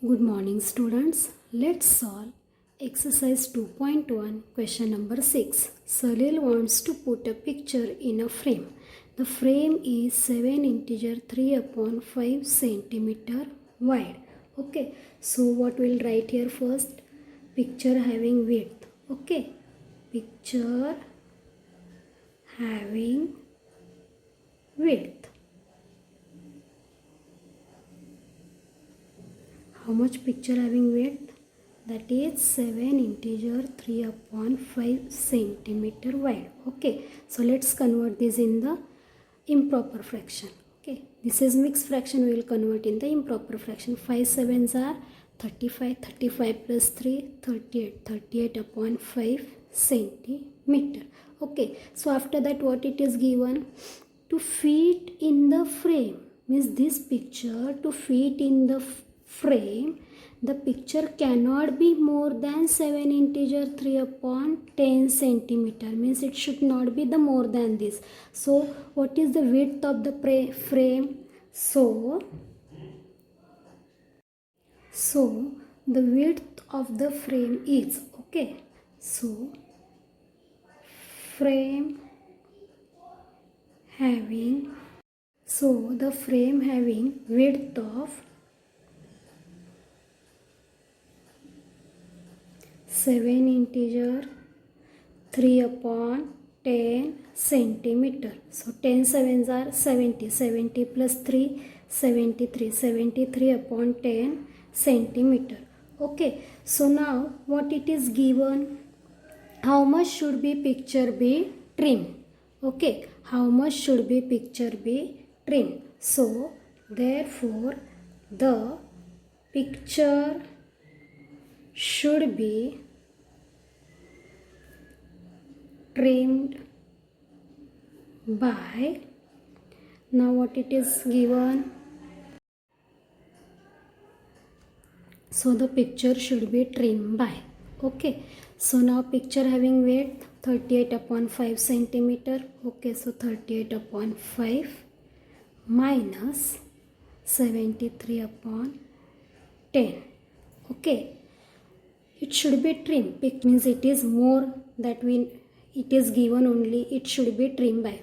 Good morning, students. Let's solve exercise 2.1, question number 6. Salil wants to put a picture in a frame. The frame is 7 integer 3 upon 5 centimeter wide. Okay, so what we'll write here first? Picture having width. Okay, picture having width. How much picture having width? That is 7 integer 3 upon 5 centimeter wide. Okay, so let's convert this in the improper fraction. Okay, this is mixed fraction, we will convert in the improper fraction. 5 sevens are 35, 35 plus 3, 38, 38 upon 5 centimeter. Okay, so after that what it is given? To fit in the frame, means this picture to fit in the frame, the picture cannot be more than 7 integer 3 upon 10 centimeter, means it should not be the more than this. So what is the width of the frame? So the width of the frame is, okay, so frame having, so the frame having width of 7 integer 3 upon 10 centimeter. So 10 sevens are 70, 70 plus 3, 73, 73 upon 10 centimeter. Okay, so now what it is given? How much should be picture be trimmed? Okay, how much should be picture be trimmed? So therefore the picture should be trimmed by, now what it is given? So the picture should be trimmed by, okay, so now picture having width 38 upon 5 centimeter. Okay, so 38 upon 5 minus 73 upon 10. Okay, it should be trimmed. It means it is more that it is given only, it should be trimmed by.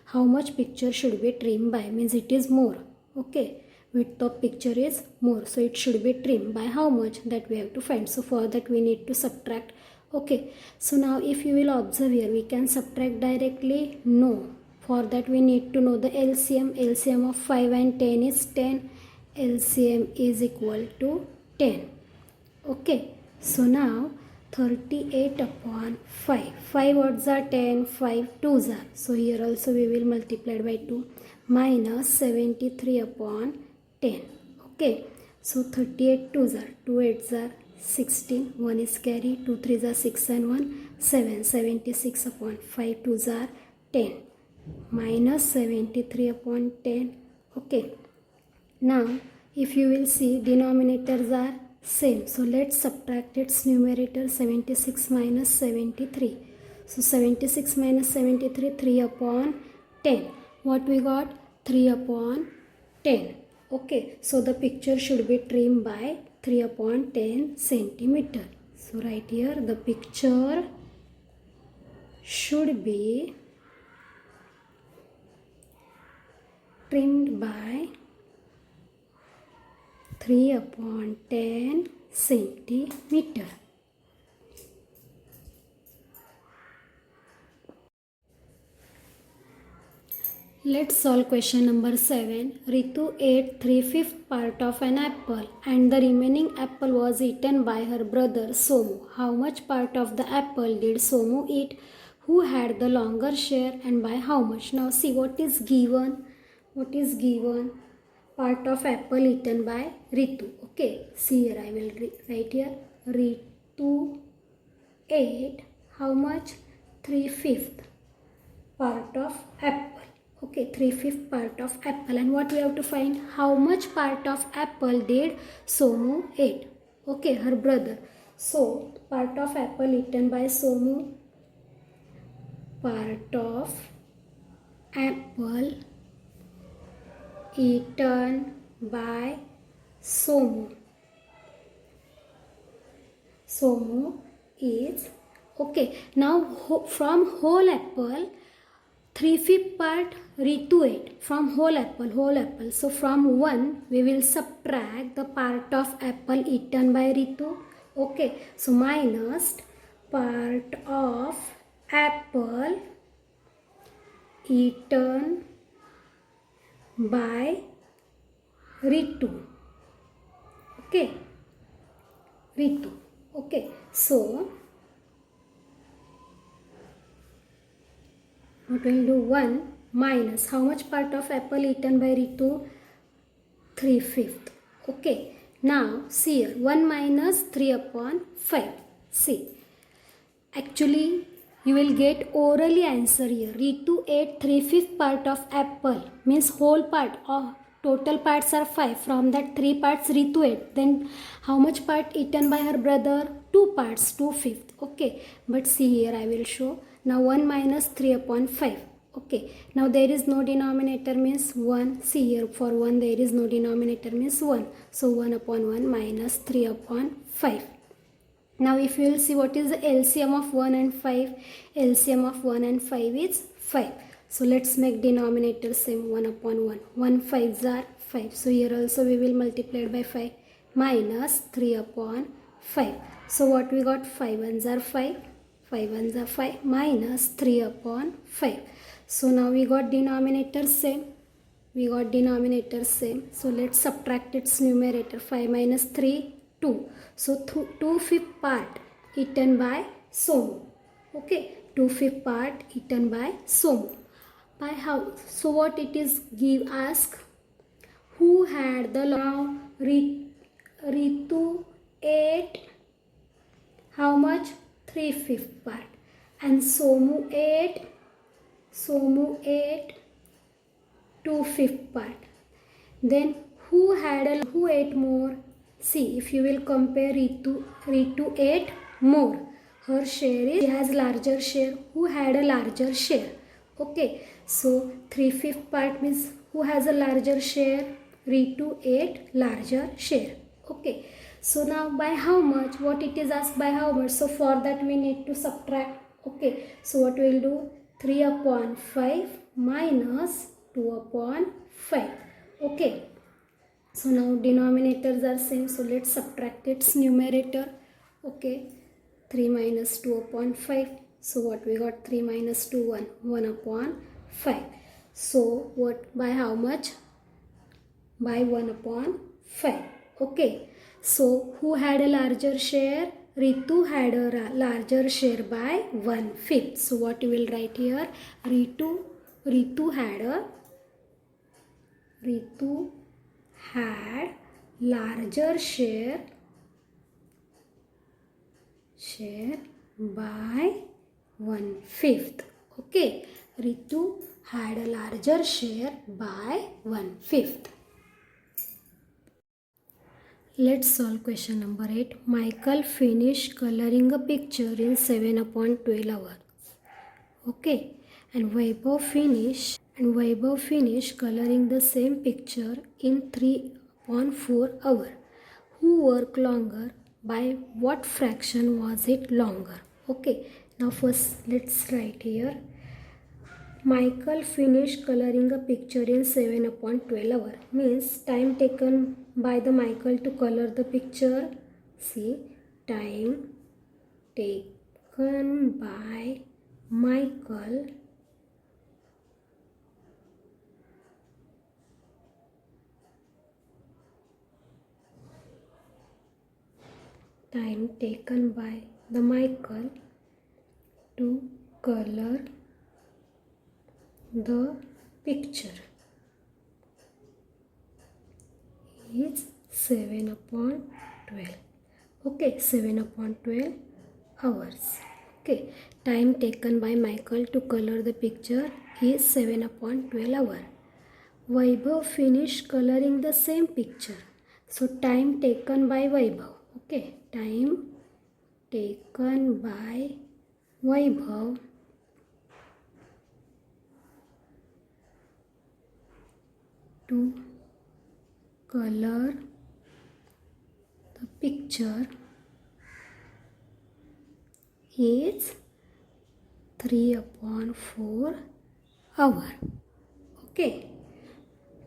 How much picture should be trimmed by? Means it is more. Okay, width of picture is more, so it should be trimmed by how much, that we have to find. So for that we need to subtract. Okay, so now if you will observe here, we can subtract directly? No. For that we need to know the LCM. LCM of 5 and 10 is 10. LCM is equal to 10. Okay, so now 38 upon 5. 5 odds are 10, 5 twos are. So here also we will multiply by 2 minus 73 upon 10. Okay, so 38 twos are, 2 eights are 16, 1 is carry, 2 threes are 6 and 1, 7, 76 upon 5 twos are 10 minus 73 upon 10. Okay, now if you will see, denominators are same, so let's subtract its numerator. 76 minus 73, so 76 minus 73, 3 upon 10. What we got? 3 upon 10. Okay, so the picture should be trimmed by 3 upon 10 centimeter. So right here the picture should be trimmed by 3 upon 10 centimeter. Let's solve question number 7. Ritu ate 3/5 part of an apple and the remaining apple was eaten by her brother Somu. How much part of the apple did Somu eat? Who had the longer share and by how much? Now see what is given. What is given? Part of apple eaten by Ritu. Okay, see here I will write here. Ritu ate how much? 3/5 part of apple. Okay, 3/5 part of apple. And what we have to find? How much part of apple did Somu ate? Okay, her brother. So part of apple eaten by Somu. Part of apple eaten by Somu. Somu is okay. Now from whole apple 3/5 part Ritu ate from whole apple. So from 1 we will subtract the part of apple eaten by Ritu. Okay, so minus part of apple eaten by Ritu. Okay, Ritu. Okay, so what will do? 1 minus how much part of apple eaten by Ritu? 3/5. Okay, now see here 1 minus 3/5. See, actually you will get orally answer here. Ritu ate 3/5 part of apple, means whole part of total parts are 5. From that 3 parts Ritu ate. Then how much part eaten by her brother? 2 parts, 2/5. Okay, but see here I will show. Now 1 minus 3/5. Okay, now there is no denominator means 1. See here, for 1 there is no denominator means 1. So 1/1 minus 3/5. Now if you will see what is the LCM of 1 and 5. LCM of 1 and 5 is 5. So let's make denominator same. 1/1. 1 5s are 5. So here also we will multiply it by 5 minus 3/5. So what we got? 5 ones are 5. 5 ones are 5 minus 3/5. So now we got denominator same. We got denominator same. So let's subtract its numerator. 5 minus 3, 2. So 2/5 part eaten by Somu. Okay, 2/5 part eaten by Somu. By how? So what it is give? Ask who had the now Ritu ate how much? 3/5 part, and Somu ate 2/5 part. Then who ate more? See, if you will compare Ritu ate more. Her share is, she has larger share. Who had a larger share? Okay, so 3/5 part means who has a larger share? Ritu ate larger share. Okay, so now by how much? What it is asked by how much? So for that we need to subtract. Okay, so what we will do? 3/5 minus 2/5. Okay, so now denominators are same, so let's subtract its numerator. Okay, 3 minus 2/5. So what we got? 3 minus 2, 1. 1/5. So what, by how much? By 1/5. Okay, so who had a larger share? Ritu had a larger share by 1/5. So what you will write here? Ritu had larger share by 1/5. Okay, Ritu had a larger share by 1/5. Let's solve question number 8. Michael finished coloring a picture in 7/12 hours. Okay, and Vaibhav finished coloring the same picture in 3/4 hours. Who worked longer? By what fraction was it longer? Okay, now first let's write here. Michael finished coloring a picture in 7/12 hours. Means time taken by the Michael to color the picture. See, time taken by Michael to color the picture is 7/12. Okay, 7/12 hours. Okay, time taken by Michael to color the picture is 7/12 hours. Vaibhav finished coloring the same picture. So time taken by Vaibhav. Okay, time taken by Vaibhav to color the picture is 3/4 hour. Okay.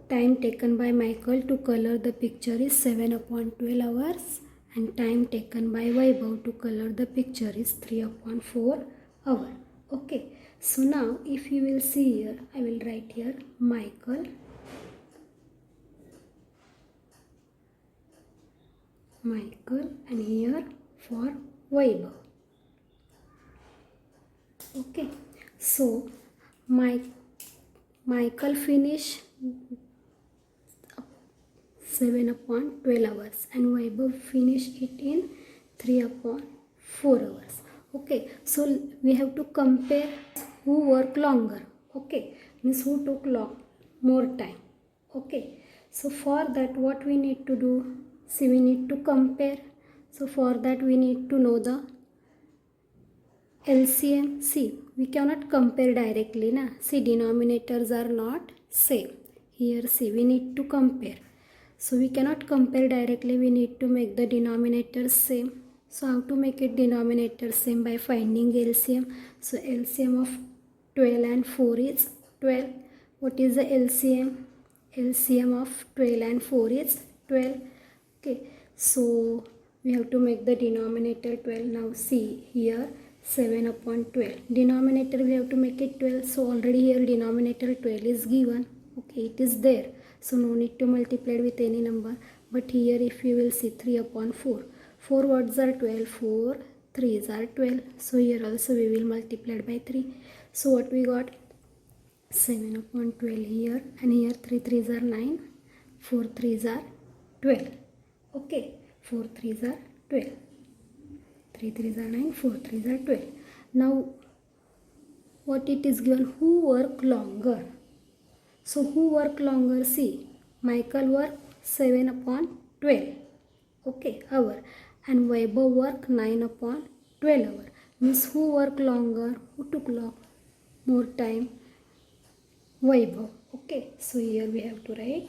Time taken by Michael to color the picture is 7/12 hours, and time taken by Vaibhav to color the picture is 3/4 hour. Okay. So now if you will see here, I will write here Michael, and here for Vaibhav. Okay. So Michael finish 7/12 hours and Vaibhav finish it in 3/4 hours. Okay, so we have to compare who work longer. Okay, means who took more time. Okay, so for that what we need to do? See, we need to compare. So for that we need to know the LCM. See, we cannot compare directly, na. See, denominators are not same. Here, see, we need to compare. So we cannot compare directly. We need to make the denominators same. So how to make it denominator same? By finding LCM. So LCM of 12 and 4 is 12. What is the LCM? LCM of 12 and 4 is 12. Okay, so we have to make the denominator 12. Now see here 7/12. Denominator we have to make it 12. So already here denominator 12 is given. Okay, it is there. So no need to multiply with any number. But here if you will see 3/4. 4 words are 12. 4 3s are 12. So here also we will multiply by 3. So what we got? 7/12 here, and here 3 3s are 9. 4 3s are 12. Okay, 4 3s are 12. 3 3s are 9. 4 3s are 12. Now what it is given? Who work longer? So who work longer? See, Michael work 7/12. Okay, hour, and Vaibhav work 9/12 hour. Means who work longer? Who took more time? Vaibhav. Okay, so here we have to write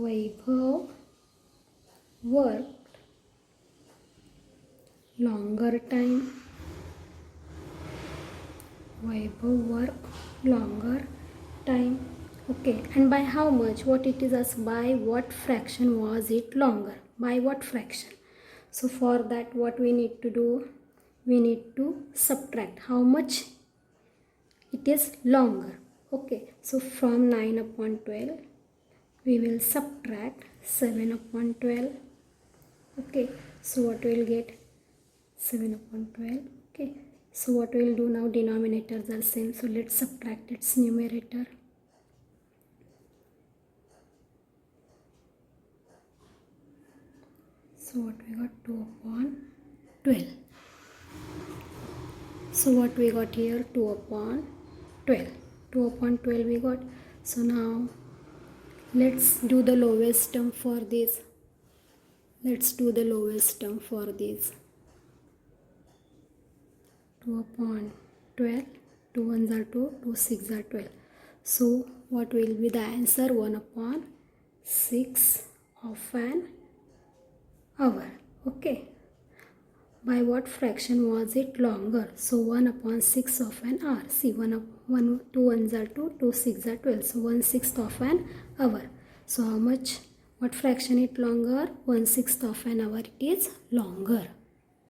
Vaibhav worked longer time. Vaibhav worked longer time. Okay, and by how much? What it is asked, by what fraction was it longer? By what fraction? So for that what we need to do? We need to subtract how much it is longer. Okay, so from 9/12 we will subtract 7/12. Okay, so what we will get? 7/12. Okay, so what we will do now? Denominators are same, so let's subtract its numerator. So what we got? 2/12. So what we got here? 2/12. 2/12 we got. So now let's do the lowest term for this. Let's do the lowest term for this. 2/12. 2 1s are 2. 2 6 are 12. So what will be the answer? 1/6 of an hour. Okay, by what fraction was it longer? So 1/6 of an hour. See, 2 1s are 2. 2 6 are 12. So 1/6 of an hour. So how much? What fraction it longer? 1/6 of an hour it is longer.